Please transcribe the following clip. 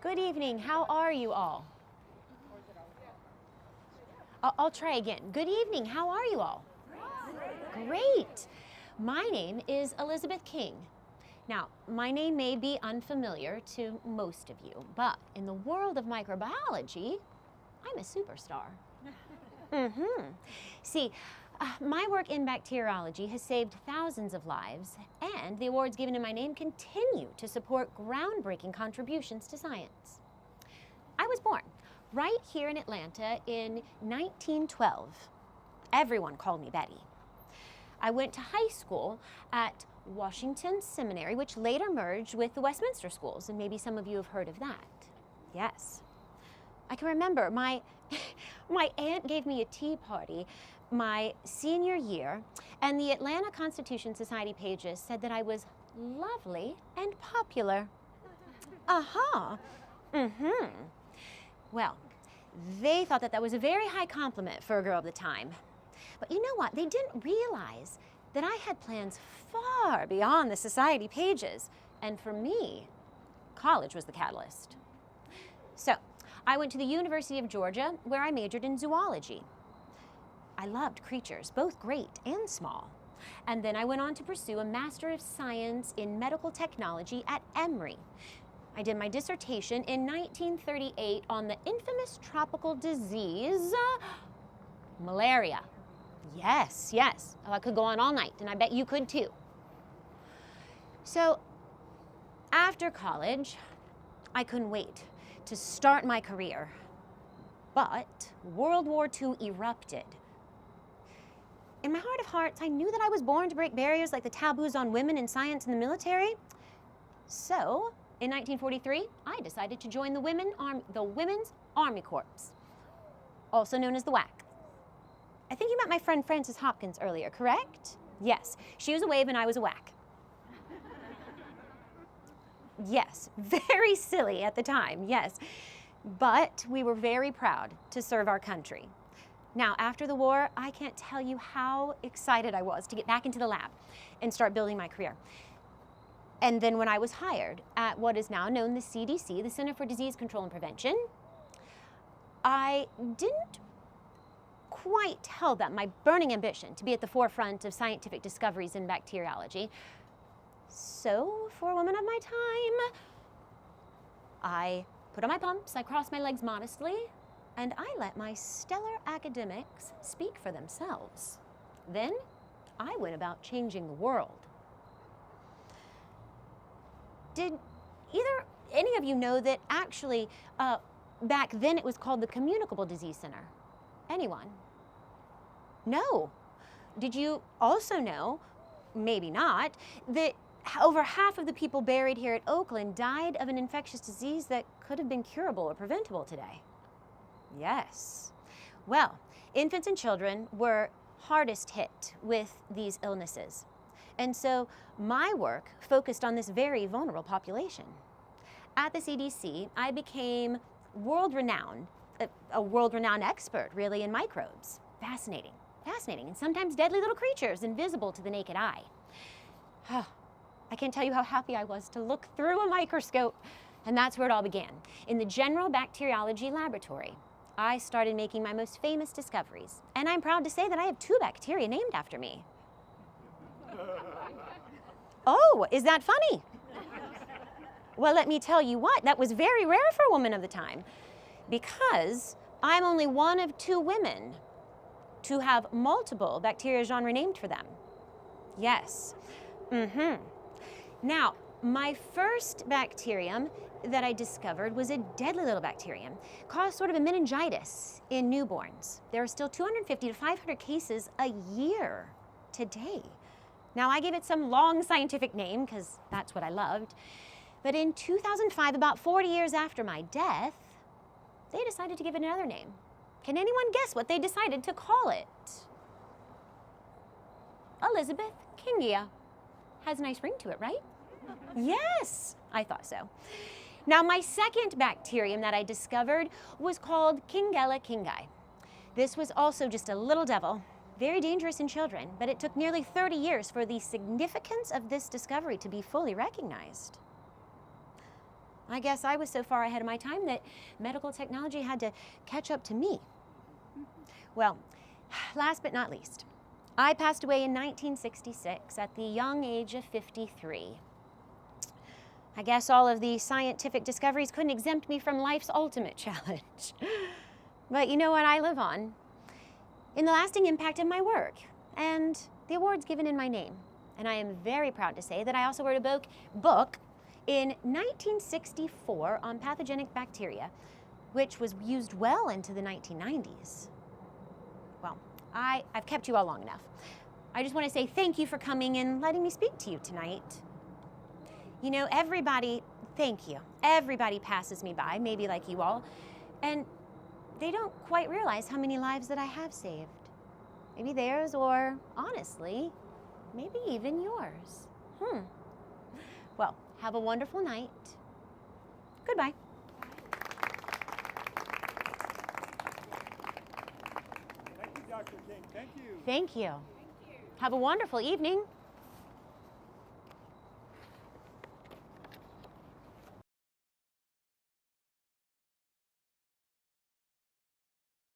Good evening. How are you all? I'll try again. Good evening. How are you all? Great. My name is Elizabeth King. Now, my name may be unfamiliar to most of you, but in the world of microbiology, I'm a superstar. See, my work in bacteriology has saved thousands of lives, and the awards given in my name continue to support groundbreaking contributions to science. I was born right here in Atlanta in 1912. Everyone called me Betty. I went to high school at Washington Seminary, which later merged with the Westminster Schools, and maybe some of you have heard of that. Yes. I can remember my aunt gave me a tea party my senior year, and the Atlanta Constitution Society pages said that I was lovely and popular. Well, they thought that that was a very high compliment for a girl of the time. But you know what? They didn't realize that I had plans far beyond the society pages. And for me, college was the catalyst. So I went to the University of Georgia, where I majored in zoology. I loved creatures, both great and small. And then I went on to pursue a Master of Science in Medical Technology at Emory. I did my dissertation in 1938 on the infamous tropical disease, malaria. Yes. Oh, I could go on all night, and I bet you could too. So after college, I couldn't wait to start my career. But World War II erupted. In my heart of hearts, I knew that I was born to break barriers like the taboos on women in science and the military. So, in 1943, I decided to join the Women's Army Corps, also known as the WAC. I think you met my friend Frances Hopkins earlier, correct? Yes, she was a WAVE and I was a WAC. Yes, very silly at the time, yes. But we were very proud to serve our country. Now, after the war, I can't tell you how excited I was to get back into the lab and start building my career. And then when I was hired at what is now known the CDC, the Center for Disease Control and Prevention, I didn't quite tell them my burning ambition to be at the forefront of scientific discoveries in bacteriology. So, for a woman of my time, I put on my pumps, I crossed my legs modestly, and I let my stellar academics speak for themselves. Then, I went about changing the world. Did any of you know that actually, back then it was called the Communicable Disease Center? Anyone? No. Did you also know, maybe not, that over half of the people buried here at Oakland died of an infectious disease that could have been curable or preventable today? Yes. Well, infants and children were hardest hit with these illnesses. And so my work focused on this very vulnerable population. At the CDC, I became world-renowned, a world-renowned expert, really, in microbes. Fascinating, and sometimes deadly little creatures invisible to the naked eye. I can't tell you how happy I was to look through a microscope. And that's where it all began. In the General Bacteriology Laboratory, I started making my most famous discoveries. And I'm proud to say that I have 2 bacteria named after me. Oh, is that funny? Well, let me tell you what, that was very rare for a woman of the time, because I'm only one of 2 women to have multiple bacteria genre named for them. Yes. Now, my first bacterium that I discovered was a deadly little bacterium, caused sort of a meningitis in newborns. There are still 250 to 500 cases a year today. Now, I gave it some long scientific name, because that's what I loved. But in 2005, about 40 years after my death, they decided to give it another name. Can anyone guess what they decided to call it? Elizabeth Kingia. Has a nice ring to it, right? Yes, I thought so. Now, my second bacterium that I discovered was called Kingella kingi. This was also just a little devil, very dangerous in children, but it took nearly 30 years for the significance of this discovery to be fully recognized. I guess I was so far ahead of my time that medical technology had to catch up to me. Well, last but not least, I passed away in 1966 at the young age of 53. I guess all of the scientific discoveries couldn't exempt me from life's ultimate challenge. But you know what? I live on in the lasting impact of my work and the awards given in my name. And I am very proud to say that I also wrote a book in 1964 on pathogenic bacteria, which was used well into the 1990s. Well, I've kept you all long enough. I just want to say thank you for coming and letting me speak to you tonight. You know, thank you. Everybody passes me by, maybe like you all, and they don't quite realize how many lives that I have saved. Maybe theirs, or honestly, maybe even yours. Well, have a wonderful night. Goodbye. Thank you, Dr. King. Thank you. Thank you. Have a wonderful evening.